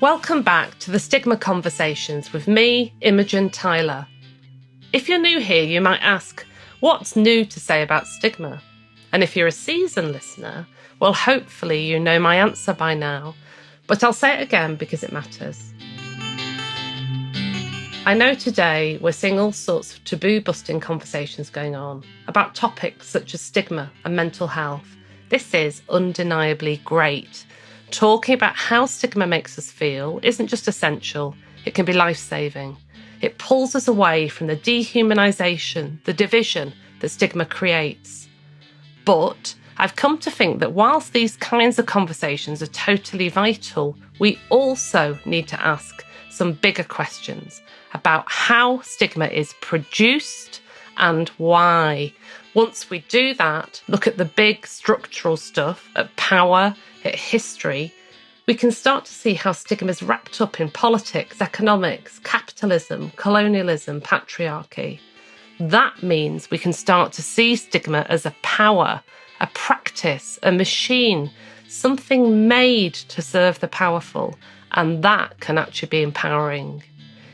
Welcome back to the Stigma Conversations with me, Imogen Tyler. If you're new here, you might ask, what's new to say about stigma? And if you're a seasoned listener, well, hopefully you know my answer by now, but I'll say it again because it matters. I know today we're seeing all sorts of taboo-busting conversations going on about topics such as stigma and mental health. This is undeniably great. Talking about how stigma makes us feel isn't just essential, it can be life-saving. It pulls us away from the dehumanisation, the division that stigma creates. But I've come to think that whilst these kinds of conversations are totally vital, we also need to ask some bigger questions about how stigma is produced and why. Once we do that, look at the big structural stuff, at power, at history, we can start to see how stigma is wrapped up in politics, economics, capitalism, colonialism, patriarchy. That means we can start to see stigma as a power, a practice, a machine, something made to serve the powerful, and that can actually be empowering.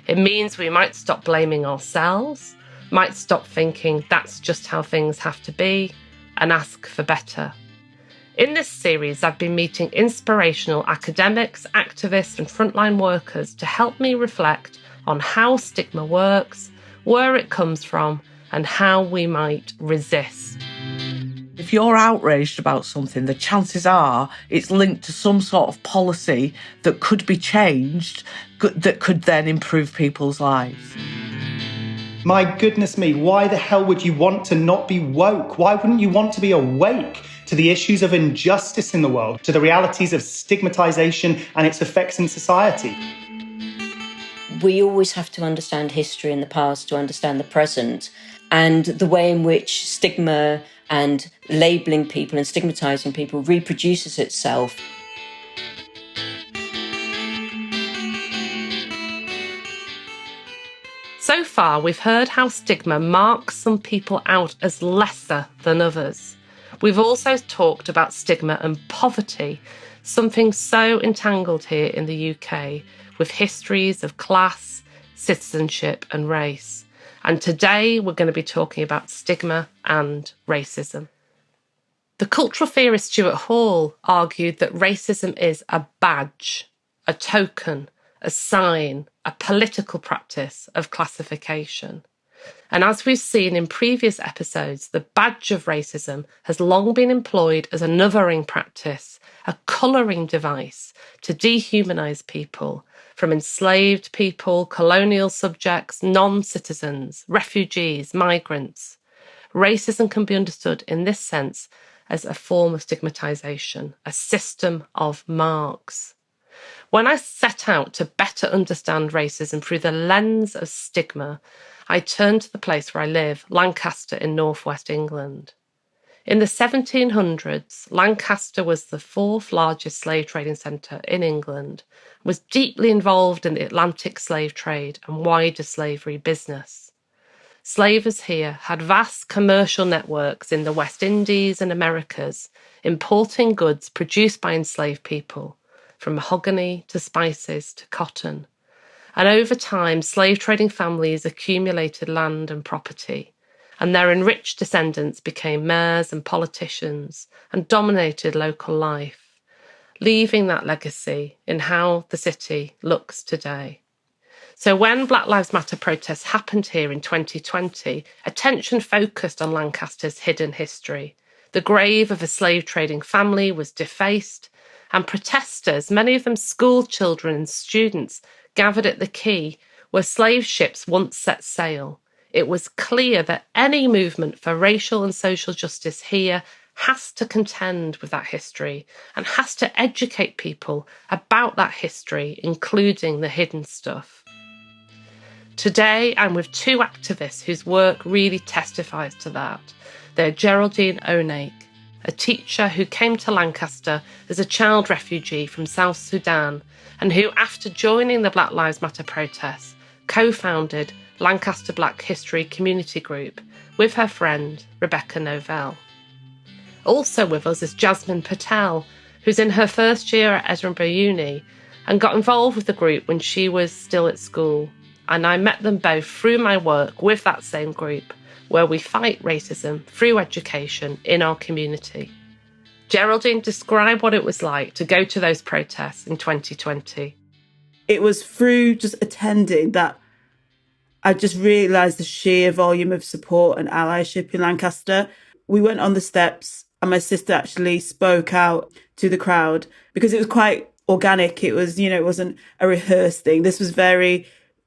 It means we might stop blaming ourselves, might stop thinking that's just how things have to be, and ask for better. In this series, I've been meeting inspirational academics, activists, and frontline workers to help me reflect on how stigma works, where it comes from, and how we might resist. If you're outraged about something, the chances are it's linked to some sort of policy that could be changed, that could then improve people's lives. My goodness me, why the hell would you want to not be woke? Why wouldn't you want to be awake to the issues of injustice in the world, to the realities of stigmatization and its effects in society? We always have to understand history in the past to understand the present, and the way in which stigma and labelling people and stigmatising people reproduces itself. So far, we've heard how stigma marks some people out as lesser than others. We've also talked about stigma and poverty, something so entangled here in the UK, with histories of class, citizenship and race. And today we're going to be talking about stigma and racism. The cultural theorist Stuart Hall argued that racism is a badge, a token, a sign, a political practice of classification. And as we've seen in previous episodes, the badge of racism has long been employed as an othering practice, a colouring device to dehumanise people, from enslaved people, colonial subjects, non-citizens, refugees, migrants. Racism can be understood in this sense as a form of stigmatisation, a system of marks. When I set out to better understand racism through the lens of stigma, I turned to the place where I live, Lancaster in northwest England. In the 1700s, Lancaster was the fourth largest slave trading centre in England, was deeply involved in the Atlantic slave trade and wider slavery business. Slavers here had vast commercial networks in the West Indies and Americas, importing goods produced by enslaved people, from mahogany to spices to cotton. And over time, slave trading families accumulated land and property, and their enriched descendants became mayors and politicians and dominated local life, leaving that legacy in how the city looks today. So when Black Lives Matter protests happened here in 2020, attention focused on Lancaster's hidden history. The grave of a slave trading family was defaced, and protesters, many of them schoolchildren and students, gathered at the quay where slave ships once set sail. It was clear that any movement for racial and social justice here has to contend with that history and has to educate people about that history, including the hidden stuff. Today, I'm with two activists whose work really testifies to that. They're Geraldine Onek, a teacher who came to Lancaster as a child refugee from South Sudan and who, after joining the Black Lives Matter protests, co-founded Lancaster Black History Community Group with her friend Rebecca Novell. Also with us is Jasmine Patel, who's in her first year at Edinburgh Uni and got involved with the group when she was still at school. And I met them both through my work with that same group, where we fight racism through education in our community. Geraldine, describe what it was like to go to those protests in 2020. It was through just attending that I just realised the sheer volume of support and allyship in Lancaster. We went on the steps and my sister actually spoke out to the crowd because it was quite organic. It was, it wasn't a rehearsed thing. This was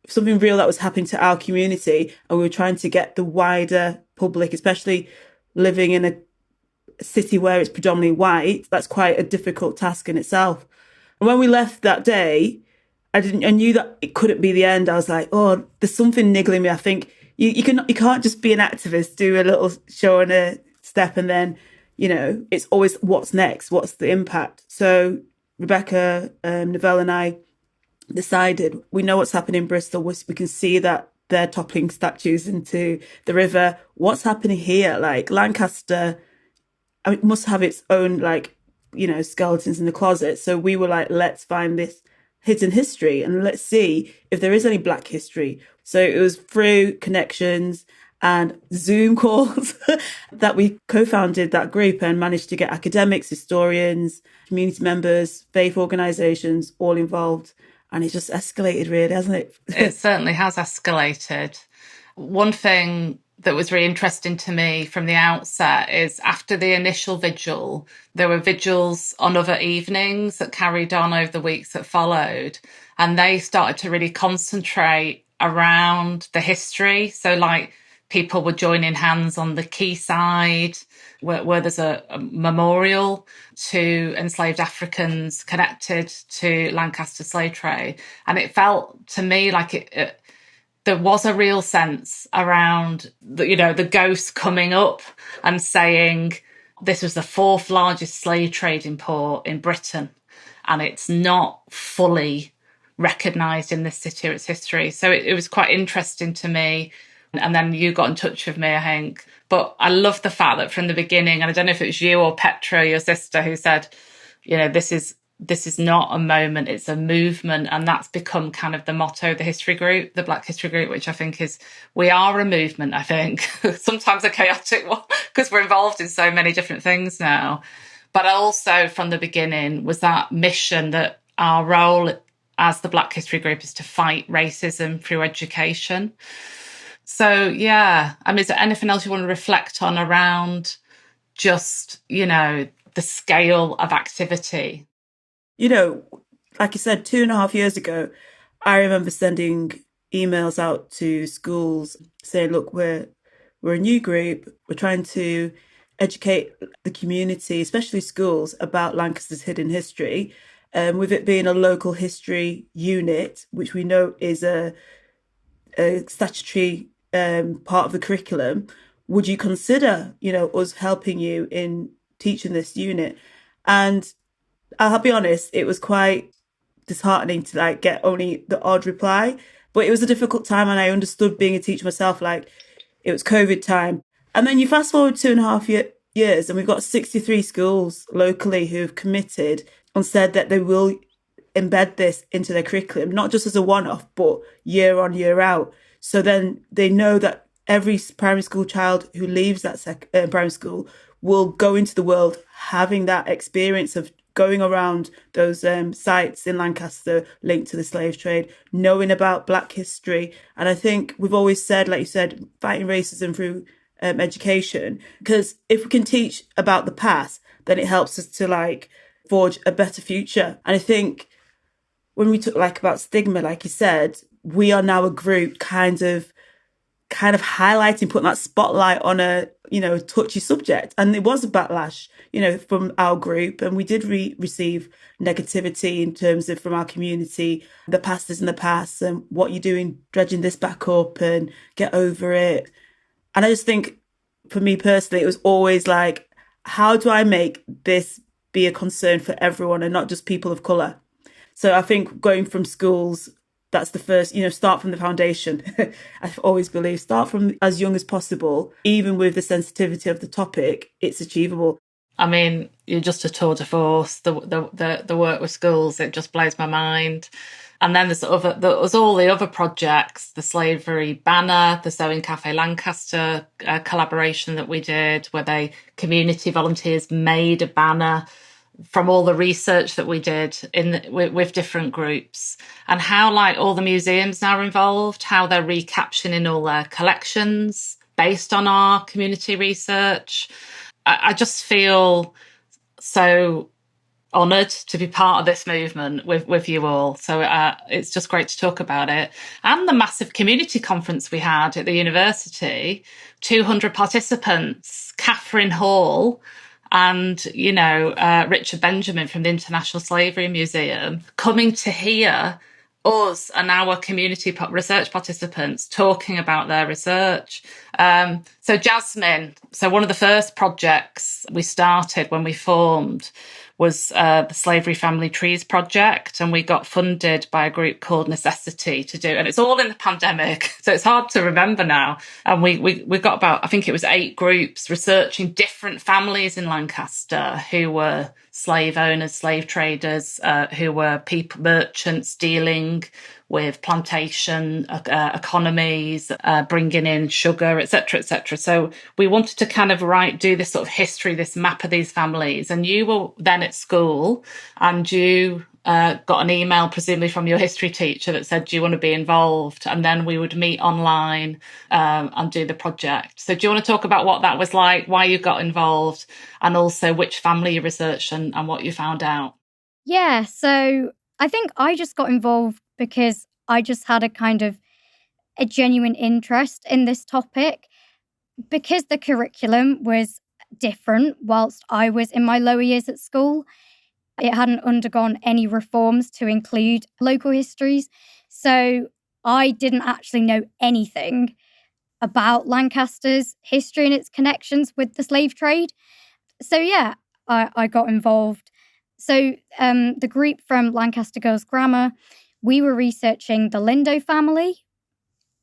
something real that was happening to our community. And we were trying to get the wider public, especially living in a city where it's predominantly white. That's quite a difficult task in itself. And when we left that day, I knew that it couldn't be the end. I was like, oh, there's something niggling me. I think you can't just be an activist, do a little show and a step, and then, it's always what's next, what's the impact. So Rebecca, Novelle and I decided, we know what's happening in Bristol. We can see that they're toppling statues into the river. What's happening here? Like Lancaster, it must have its own, skeletons in the closet. So we were like, let's find this hidden history and let's see if there is any Black history. So it was through connections and Zoom calls that we co-founded that group and managed to get academics, historians, community members, faith organisations all involved. And it just escalated, really, hasn't it? It certainly has escalated. One thing that was really interesting to me from the outset is after the initial vigil, there were vigils on other evenings that carried on over the weeks that followed. And they started to really concentrate around the history. So people were joining hands on the quayside where there's a memorial to enslaved Africans connected to Lancaster slave trade. And it felt to me like there was a real sense around the ghost coming up and saying this was the fourth largest slave trading port in Britain and it's not fully recognised in this city or its history. So it was quite interesting to me. And then you got in touch with me, I think. But I love the fact that from the beginning, and I don't know if it was you or Petra, your sister, who said, this is not a moment, it's a movement. And that's become kind of the motto of the history group, the Black History Group, which I think is, we are a movement, I think. Sometimes a chaotic one, because we're involved in so many different things now. But also from the beginning was that mission that our role as the Black History Group is to fight racism through education. So, yeah, is there anything else you want to reflect on around just, the scale of activity? Like you said, 2.5 years ago, I remember sending emails out to schools saying, look, we're a new group. We're trying to educate the community, especially schools, about Lancaster's hidden history. With it being a local history unit, which we know is a statutory part of the curriculum, would you consider, us helping you in teaching this unit? And I'll be honest, it was quite disheartening to get only the odd reply, but it was a difficult time and I understood being a teacher myself, it was COVID time. And then you fast forward 2.5 years and we've got 63 schools locally who've committed and said that they will embed this into their curriculum, not just as a one-off, but year on, year out. So then they know that every primary school child who leaves that primary school will go into the world having that experience of going around those sites in Lancaster linked to the slave trade, knowing about Black history. And I think we've always said, like you said, fighting racism through education, because if we can teach about the past, then it helps us to forge a better future. And I think when we talk about stigma, like you said, we are now a group kind of highlighting, putting that spotlight on a touchy subject. And it was a backlash, from our group. And we did receive negativity in terms of from our community, the past is in the past and what you're doing, dredging this back up and get over it. And I just think for me personally, it was always how do I make this be a concern for everyone and not just people of colour? So I think going from schools, that's the first, start from the foundation. I've always believed start from as young as possible. Even with the sensitivity of the topic, it's achievable. I mean, you're just a tour de force. The work with schools, it just blows my mind. And then there's all the other projects, the slavery banner, the Sewing Cafe Lancaster collaboration that we did, where community volunteers made a banner from all the research that we did with different groups, and how like all the museums now are involved, how they're recaptioning all their collections based on our community research. I just feel so honoured to be part of this movement with you all. So it's just great to talk about it. And the massive community conference we had at the university, 200 participants, Catherine Hall, and, Richard Benjamin from the International Slavery Museum coming to hear us and our community research participants talking about their research. So Jasmine, one of the first projects we started when we formed was the Slavery Family Trees Project, and we got funded by a group called Necessity to do, and it's all in the pandemic, so it's hard to remember now. And we got about, I think it was 8 groups researching different families in Lancaster who were slave owners, slave traders, who were people merchants dealing with plantation economies, bringing in sugar, etc., etc. So we wanted to kind of do this sort of history, this map of these families. And you were then at school, and you got an email, presumably from your history teacher, that said, do you want to be involved? And then we would meet online and do the project. So do you want to talk about what that was like, why you got involved, and also which family you researched and what you found out? Yeah, so I think I just got involved because I just had a genuine interest in this topic, because the curriculum was different whilst I was in my lower years at school. It hadn't undergone any reforms to include local histories. So I didn't actually know anything about Lancaster's history and its connections with the slave trade. So yeah, I got involved. So the group from Lancaster Girls Grammar, we were researching the Lindo family.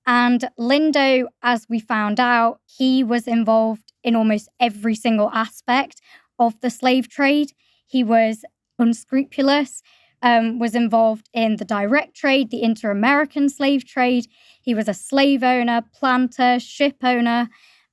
And Lindo, as we found out, he was involved in almost every single aspect of the slave trade. He was unscrupulous, was involved in the direct trade, the inter-American slave trade. He was a slave owner, planter, ship owner.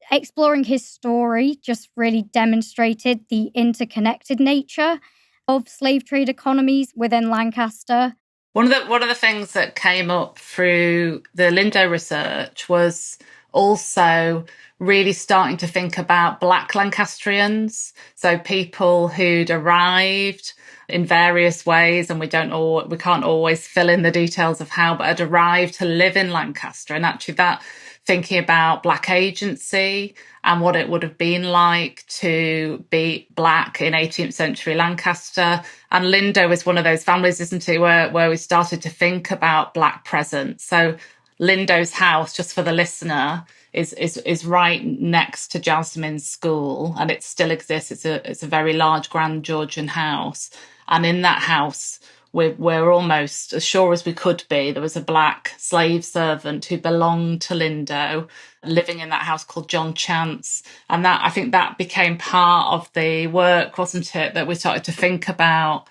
Exploring his story just really demonstrated the interconnected nature of slave trade economies within Lancaster. One of the things that came up through the Lindo research was also really starting to think about Black Lancastrians, so people who'd arrived in various ways, and we can't always fill in the details of how, but had arrived to live in Lancaster, and actually that thinking about Black agency and what it would have been like to be Black in 18th century Lancaster. And Lindo is one of those families, isn't it, where we started to think about Black presence. So Lindo's house, just for the listener, is right next to Jasmine's school, and it still exists. It's a very large grand Georgian house. And in that house, we're almost as sure as we could be, there was a Black slave servant who belonged to Lindo living in that house called John Chance. And that, I think that became part of the work, wasn't it, that we started to think about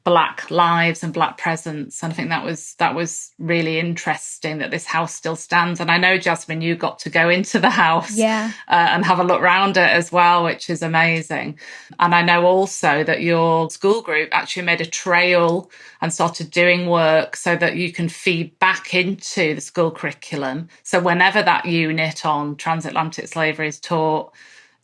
Black lives and Black presence. And I think that was really interesting that this house still stands. And I know, Jasmine, you got to go into the house and have a look around it as well, which is amazing. And I know also that your school group actually made a trail and started doing work so that you can feed back into the school curriculum. So whenever that unit on transatlantic slavery is taught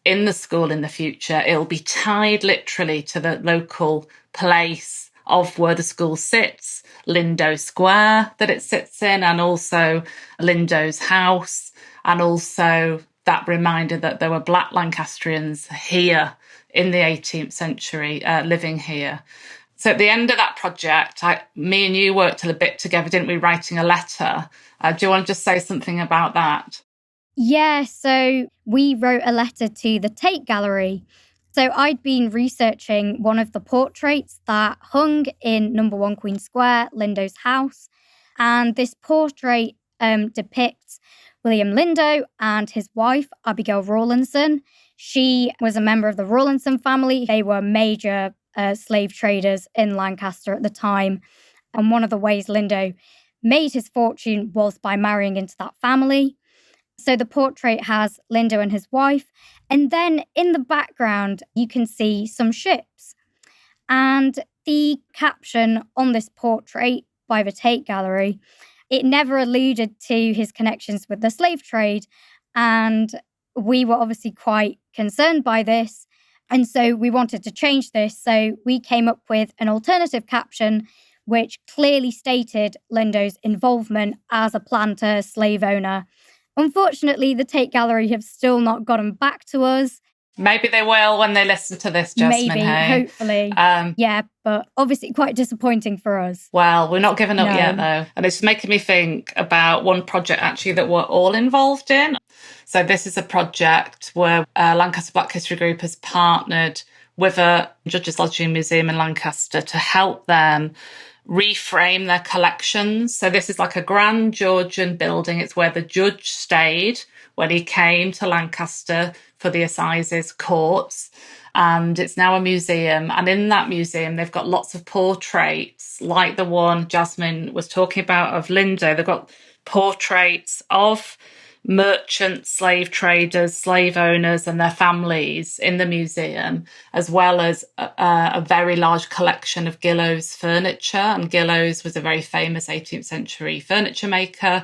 in the school in the future, it'll be tied literally to the local place of where the school sits, Lindo Square that it sits in, and also Lindo's house, and also that reminder that there were Black Lancastrians here in the 18th century living here. So at the end of that project, me and you worked a bit together, didn't we, writing a letter? Do you want to just say something about that? Yeah, so we wrote a letter to the Tate Gallery. So I'd been researching one of the portraits that hung in number 1 Queen Square, Lindo's house. And this portrait depicts William Lindo and his wife, Abigail Rawlinson, She was a member of the Rawlinson family. They were major slave traders in Lancaster at the time. And one of the ways Lindo made his fortune was by marrying into that family. So the portrait has Lindo and his wife. And then in the background, you can see some ships. And the caption on this portrait by the Tate Gallery, it never alluded to his connections with the slave trade. And we were obviously quite concerned by this. And so we wanted to change this. So we came up with an alternative caption, which clearly stated Lindo's involvement as a planter, slave owner. Unfortunately, the Tate Gallery have still not gotten back to us. Maybe they will when they listen to this, Jasmine. Maybe, hey? Hopefully. Yeah, but obviously quite disappointing for us. Well, we're not giving up yet, though. And it's making me think about one project, actually, that we're all involved in. So this is a project where Lancaster Black History Group has partnered with a Judges Lodging Museum in Lancaster to help them reframe their collections. So this is like a grand Georgian building. It's where the judge stayed when he came to Lancaster for the Assizes courts. And it's now a museum. And in that museum, they've got lots of portraits, like the one Jasmine was talking about of Lindo. They've got portraits of merchants, slave traders, slave owners and their families in the museum, as well as a very large collection of Gillows furniture. And Gillows was a very famous 18th century furniture maker.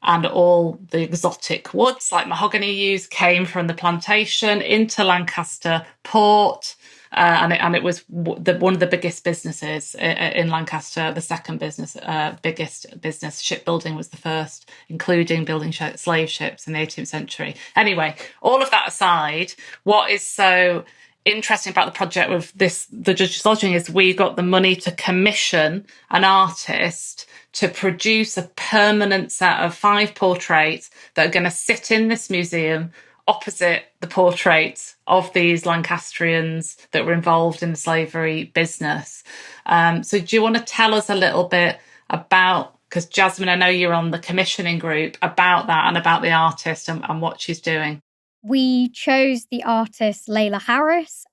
And all the exotic woods like mahogany used came from the plantation into Lancaster port. And it was one of the biggest businesses in Lancaster, the second biggest business. Shipbuilding was the first, including building slave ships in the 18th century. Anyway, all of that aside, what is so interesting about the project with the Judges Lodging is we got the money to commission an artist to produce a permanent set of 5 portraits that are going to sit in this museum opposite the portraits of these Lancastrians that were involved in the slavery business. So do you want to tell us a little bit about, because Jasmine, I know you're on the commissioning group, about that and about the artist and what she's doing? We chose the artist Layla Harris.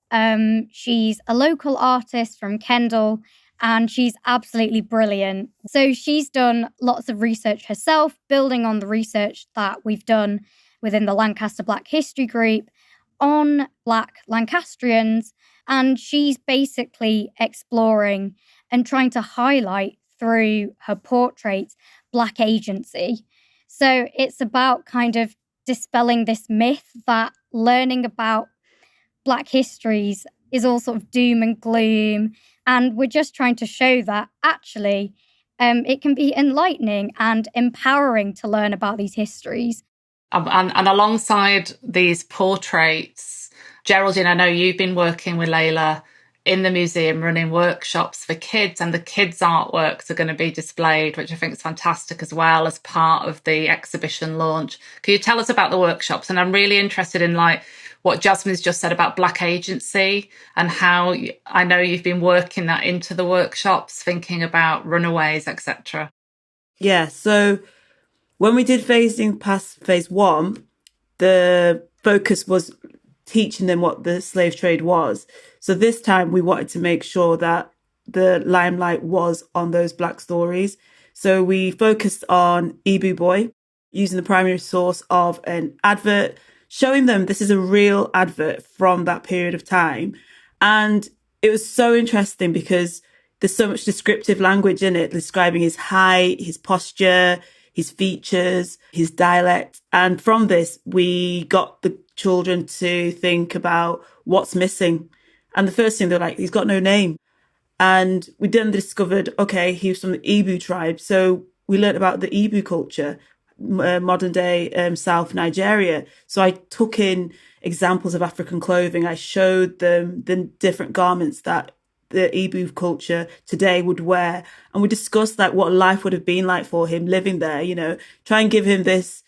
She's a local artist from Kendal, and she's absolutely brilliant. So she's done lots of research herself, building on the research that we've done within the Lancaster Black History Group on Black Lancastrians. And she's basically exploring and trying to highlight through her portraits Black agency. So it's about kind of dispelling this myth that learning about Black histories is all sort of doom and gloom. And we're just trying to show that actually it can be enlightening and empowering to learn about these histories. And alongside these portraits, Geraldine, I know you've been working with Layla in the museum running workshops for kids, and the kids' artworks are going to be displayed, which I think is fantastic as well as part of the exhibition launch. Can you tell us about the workshops? And I'm really interested in what Jasmine's just said about Black agency and how I know you've been working that into the workshops, thinking about runaways, etc. Yeah, so when we did phasing past phase 1, the focus was teaching them what the slave trade was. So this time we wanted to make sure that the limelight was on those Black stories. So we focused on Ibu Boy, using the primary source of an advert, showing them this is a real advert from that period of time. And it was so interesting because there's so much descriptive language in it, describing his height, his posture, his features, his dialect. And from this, we got the children to think about what's missing. And the first thing they're like, he's got no name. And we then discovered, okay, he was from the Ibu tribe. So we learned about the Ibu culture, modern day South Nigeria. So I took in examples of African clothing. I showed them the different garments that the Ibu culture today would wear. And we discussed what life would have been like for him living there, try and give him this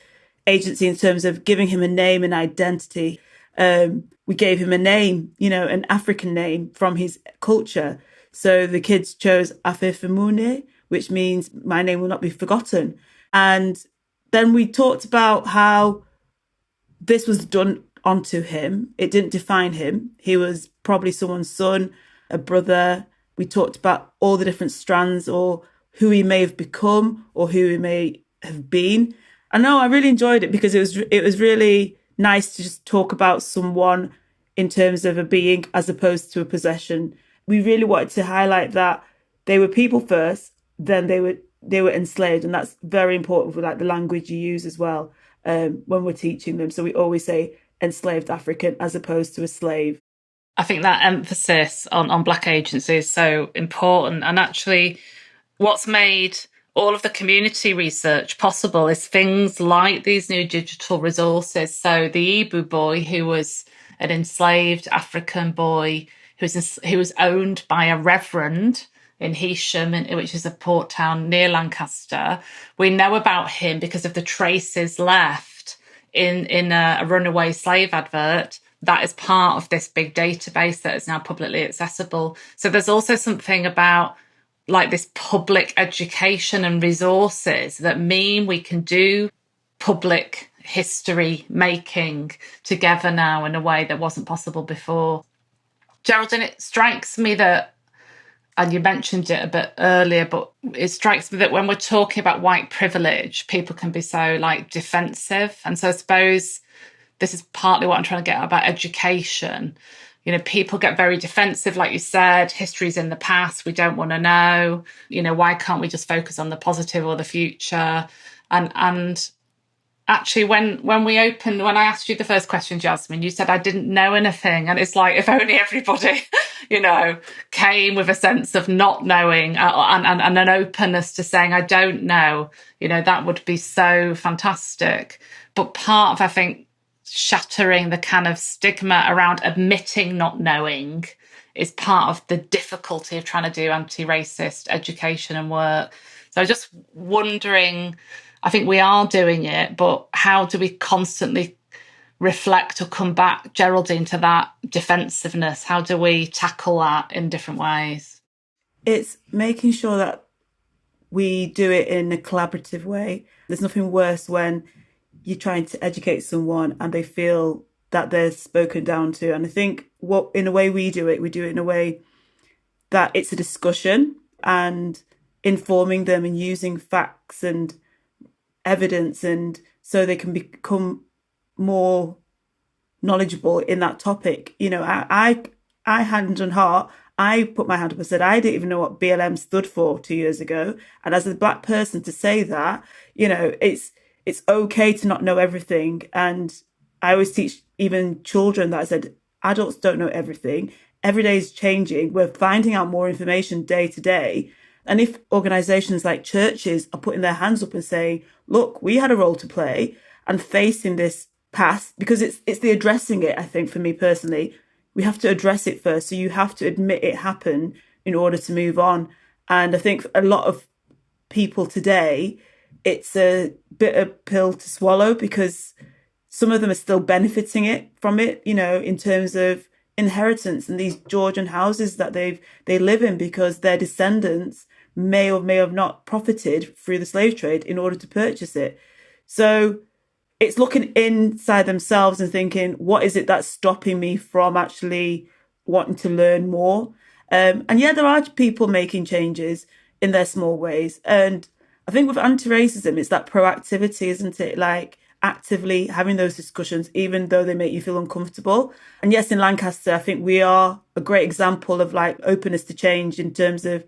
agency in terms of giving him a name and identity. We gave him a name, an African name from his culture. So the kids chose Afefemune, which means my name will not be forgotten. And then we talked about how this was done onto him. It didn't define him. He was probably someone's son, a brother. We talked about all the different strands or who he may have become or who he may have been. I know I really enjoyed it because it was really nice to just talk about someone in terms of a being as opposed to a possession. We really wanted to highlight that they were people first, then they were enslaved, and that's very important for like the language you use as well when we're teaching them. So we always say enslaved African as opposed to a slave. I think that emphasis on Black agency is so important. And actually, what's made all of the community research possible is things like these new digital resources. So the Ibu boy, who was an enslaved African boy who was owned by a reverend in Heysham, which is a port town near Lancaster. We know about him because of the traces left in a runaway slave advert. That is part of this big database that is now publicly accessible. So there's also something about like this public education and resources that mean we can do public history making together now in a way that wasn't possible before. Geraldine, it strikes me that, and you mentioned it a bit earlier, but it strikes me that when we're talking about white privilege, people can be so like defensive. And so I suppose this is partly what I'm trying to get at about education. You know, people get very defensive, like you said, history's in the past, we don't want to know, you know, why can't we just focus on the positive or the future? And actually, when I asked you the first question, Jasmine, you said I didn't know anything. And it's like, if only everybody, you know, came with a sense of not knowing and an openness to saying, I don't know, you know, that would be so fantastic. But part of, I think, shattering the kind of stigma around admitting not knowing is part of the difficulty of trying to do anti-racist education and work. So I'm just wondering, I think we are doing it, but how do we constantly reflect or come back, Geraldine, to that defensiveness? How do we tackle that in different ways? It's making sure that we do it in a collaborative way. There's nothing worse when you're trying to educate someone and they feel that they're spoken down to. And I think in a way we do it in a way that it's a discussion and informing them and using facts and evidence, and so they can become more knowledgeable in that topic. You know, I hand on heart, I put my hand up and said I didn't even know what BLM stood for 2 years ago. And as a Black person to say that, you know, it's okay to not know everything. And I always teach even children that I said, adults don't know everything. Every day is changing. We're finding out more information day to day. And if organizations like churches are putting their hands up and saying, look, we had a role to play and facing this past, because it's the addressing it, I think, for me personally, we have to address it first. So you have to admit it happened in order to move on. And I think a lot of people today, it's a bitter pill to swallow because some of them are still benefiting from it, you know, in terms of inheritance and these Georgian houses that they live in because their descendants may or may have not profited through the slave trade in order to purchase it. So it's looking inside themselves and thinking, what is it that's stopping me from actually wanting to learn more? And yeah, there are people making changes in their small ways. And I think with anti-racism, it's that proactivity, isn't it? Like actively having those discussions, even though they make you feel uncomfortable. And yes, in Lancaster, I think we are a great example of like openness to change in terms of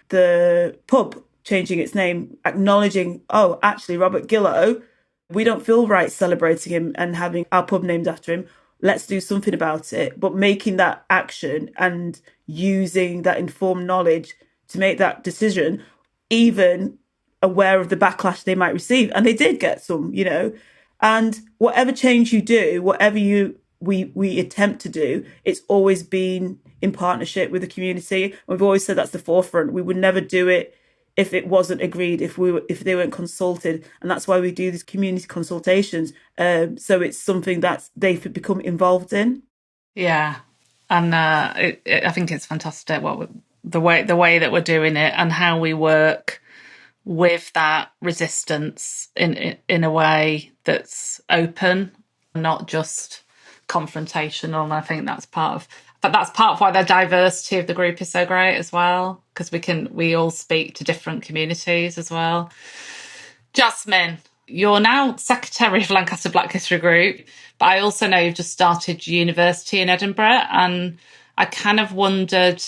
the pub changing its name, acknowledging, oh, actually, Robert Gillow, we don't feel right celebrating him and having our pub named after him. Let's do something about it. But making that action and using that informed knowledge to make that decision, even aware of the backlash they might receive. And they did get some, you know. And whatever change you do, whatever we attempt to do, it's always been in partnership with the community. We've always said that's the forefront. We would never do it if it wasn't agreed, if they weren't consulted. And that's why we do these community consultations. So it's something that they've become involved in. Yeah. And I think it's fantastic the way that we're doing it and how we work with that resistance in a way that's open, not just confrontational, and I think that's part of why the diversity of the group is so great as well, because we all speak to different communities as well. Jasmine, you're now secretary of Lancaster Black History Group, but I also know you've just started university in Edinburgh, and I kind of wondered,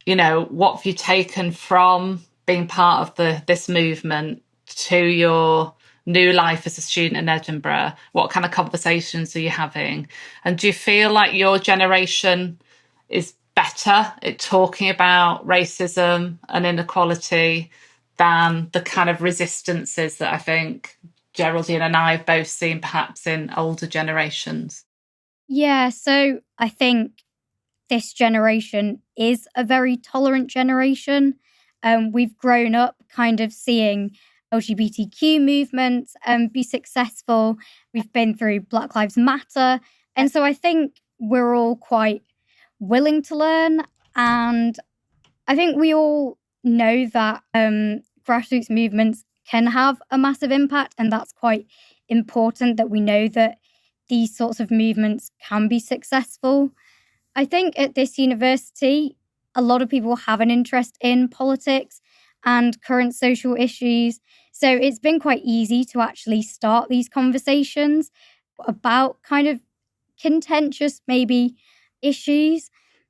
what have you taken from being part of this movement to your new life as a student in Edinburgh? What kind of conversations are you having? And do you feel like your generation is better at talking about racism and inequality than the kind of resistances that I think Geraldine and I have both seen perhaps in older generations? Yeah, so I think this generation is a very tolerant generation. We've grown up kind of seeing LGBTQ movements be successful. We've been through Black Lives Matter. And so I think we're all quite willing to learn. And I think we all know that grassroots movements can have a massive impact. And that's quite important, that we know that these sorts of movements can be successful. I think at this university, a lot of people have an interest in politics and current social issues. So it's been quite easy to actually start these conversations about kind of contentious, maybe, issues.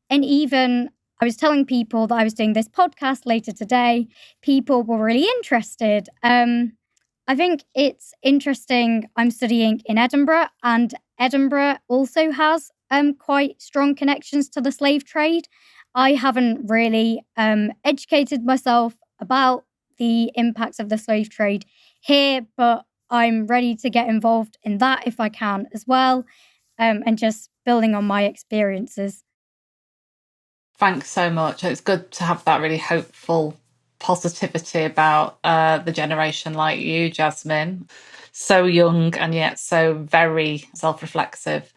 And even I was telling people that I was doing this podcast later today, people were really interested. I think it's interesting. I'm studying in Edinburgh, and Edinburgh also has quite strong connections to the slave trade. I haven't really educated myself about the impacts of the slave trade here, but I'm ready to get involved in that if I can as well, and just building on my experiences. Thanks so much. It's good to have that really hopeful positivity about the generation like you, Jasmine. So young and yet so very self-reflexive.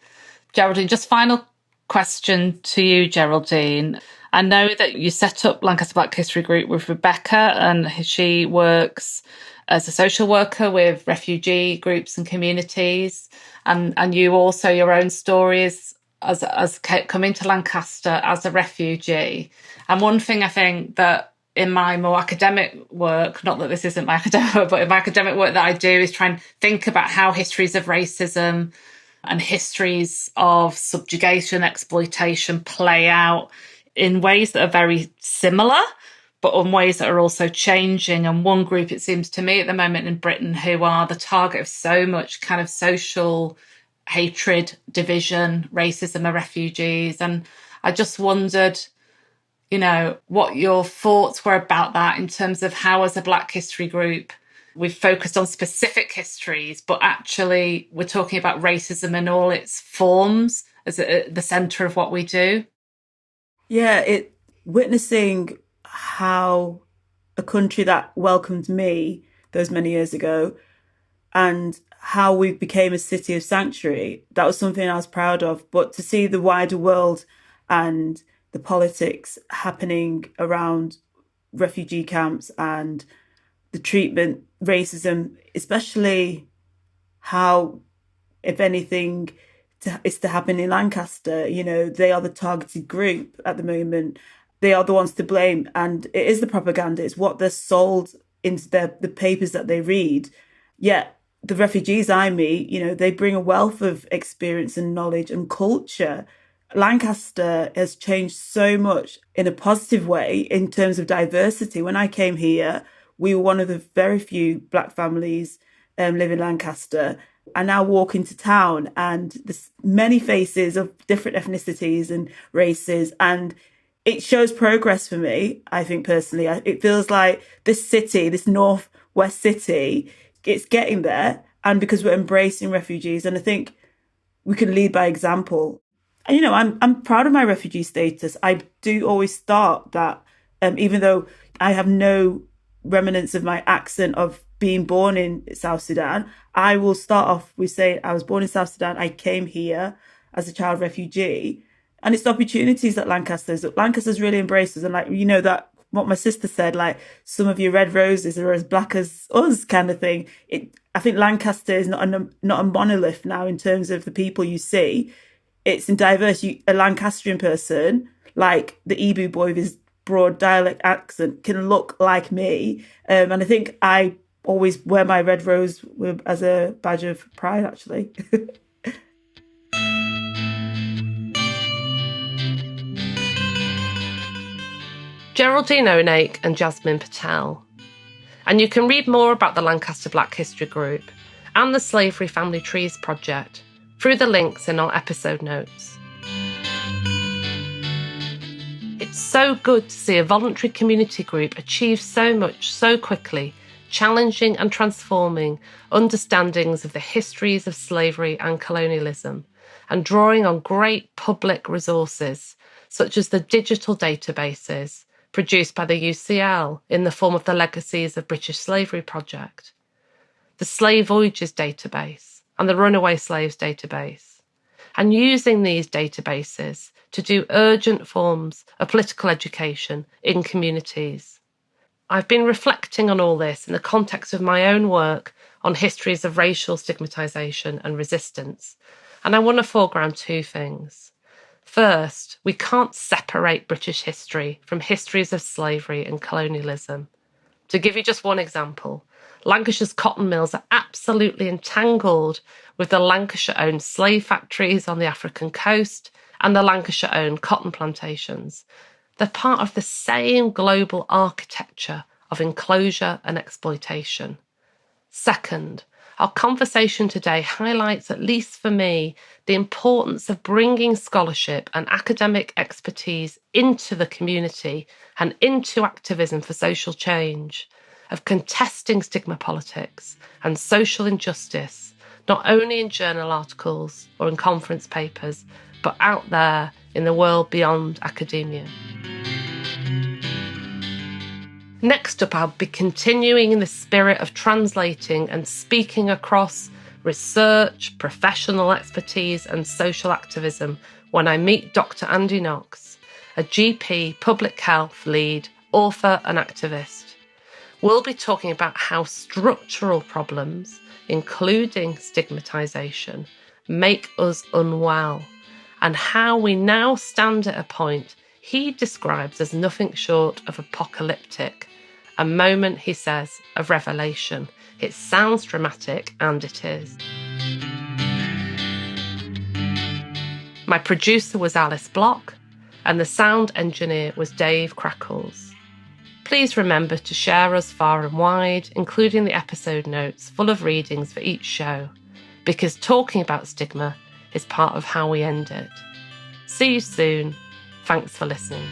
Geraldine, just final question to you, Geraldine. I know that you set up Lancaster Black History Group with Rebecca, and she works as a social worker with refugee groups and communities. And you also, your own stories as coming to Lancaster as a refugee. And one thing I think that in my more academic work, not that this isn't my academic work, but in my academic work that I do is try and think about how histories of racism and histories of subjugation, exploitation play out in ways that are very similar, but in ways that are also changing. And one group, it seems to me at the moment in Britain, who are the target of so much kind of social hatred, division, racism, are refugees. And I just wondered, what your thoughts were about that in terms of how, as a Black History Group, we've focused on specific histories, but actually we're talking about racism in all its forms as the centre of what we do. Yeah, witnessing how a country that welcomed me those many years ago and how we became a city of sanctuary, that was something I was proud of. But to see the wider world and the politics happening around refugee camps and the treatment, racism, especially how, if anything, is to happen in Lancaster, they are the targeted group at the moment. They are the ones to blame. And it is the propaganda. It's what they're sold into the papers that they read. Yet the refugees I meet, they bring a wealth of experience and knowledge and culture. Lancaster has changed so much in a positive way in terms of diversity. When I came here, we were one of the very few Black families live in Lancaster. I now walk into town and there's many faces of different ethnicities and races, and it shows progress for me, I think personally. It feels like this city, this northwest city, it's getting there, and because we're embracing refugees, and I think we can lead by example. And, I'm proud of my refugee status. I do always start that, even though I have no remnants of my accent of being born in South Sudan, I will start off with saying I was born in South Sudan. I came here as a child refugee. And it's the opportunities that Lancaster's really embraced us. And that what my sister said, like some of your red roses are as black as us kind of thing. I think Lancaster is not a monolith now in terms of the people you see. it's in diverse. A Lancastrian person, like the Ibu boy with his broad dialect accent, can look like me. And I think I always wear my red rose as a badge of pride, actually. Geraldine Onek and Jasmine Patel. And you can read more about the Lancaster Black History Group and the Slavery Family Trees Project through the links in our episode notes. It's so good to see a voluntary community group achieve so much so quickly, challenging and transforming understandings of the histories of slavery and colonialism, and drawing on great public resources such as the digital databases produced by the UCL in the form of the Legacies of British Slavery Project, the Slave Voyages database and the Runaway Slaves database, and using these databases to do urgent forms of political education in communities. I've been reflecting on all this in the context of my own work on histories of racial stigmatisation and resistance, and I want to foreground two things. First, we can't separate British history from histories of slavery and colonialism. To give you just one example, Lancashire's cotton mills are absolutely entangled with the Lancashire-owned slave factories on the African coast and the Lancashire-owned cotton plantations. They're part of the same global architecture of enclosure and exploitation. Second, our conversation today highlights, at least for me, the importance of bringing scholarship and academic expertise into the community and into activism for social change, of contesting stigma politics and social injustice, not only in journal articles or in conference papers, but out there in the world beyond academia. Next up, I'll be continuing in the spirit of translating and speaking across research, professional expertise and social activism when I meet Dr. Andy Knox, a GP, public health lead, author and activist. We'll be talking about how structural problems, including stigmatisation, make us unwell, and how we now stand at a point he describes as nothing short of apocalyptic, a moment, he says, of revelation. It sounds dramatic, and it is. My producer was Alice Block, and the sound engineer was Dave Crackles. Please remember to share us far and wide, including the episode notes full of readings for each show, because talking about stigma is part of how we end it. See you soon. Thanks for listening.